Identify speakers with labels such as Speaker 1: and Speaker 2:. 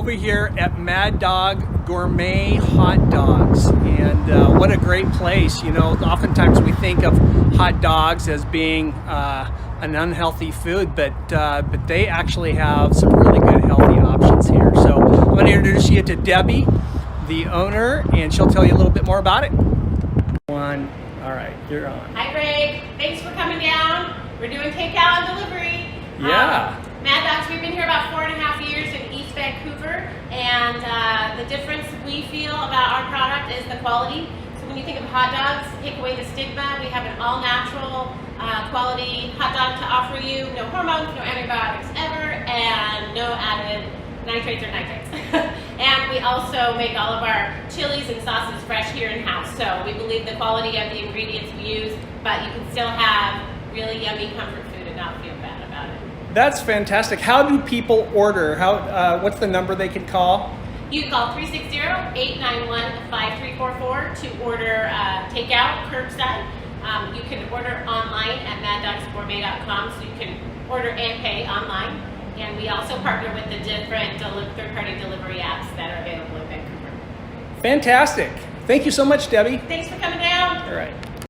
Speaker 1: over here at Mad Dog Gourmet Hot Dogs, and what a great place. You know, oftentimes we think of hot dogs as being an unhealthy food, but they actually have some really good healthy options here. So I'm going to introduce you to Debbie, the owner, and she'll tell you a little bit more about it. All right, you're on.
Speaker 2: Hi Greg, thanks for coming down. We're doing takeout and delivery.
Speaker 1: Yeah.
Speaker 2: Mad Dogs, we've been here about 4.5 years in East Vancouver, and the difference we feel about our product is the quality. So when you think of hot dogs, take away the stigma. We have an all-natural quality hot dog to offer you. No hormones, no antibiotics ever, and no added nitrates or nitrates. And we also make all of our chilies and sauces fresh here in-house. So we believe the quality of the ingredients we use, but you can still have really yummy comfort food and not feel bad about it.
Speaker 1: That's fantastic. How do people order? What's the number they can call?
Speaker 2: You can call 360-891-5344 to order takeout, curbside. You can order online at maddogsgourmet.com, so you can order and pay online. And we also partner with the different third-party delivery apps that are available in Vancouver.
Speaker 1: Fantastic. Thank you so much, Debbie.
Speaker 2: Thanks for coming down.
Speaker 1: All right.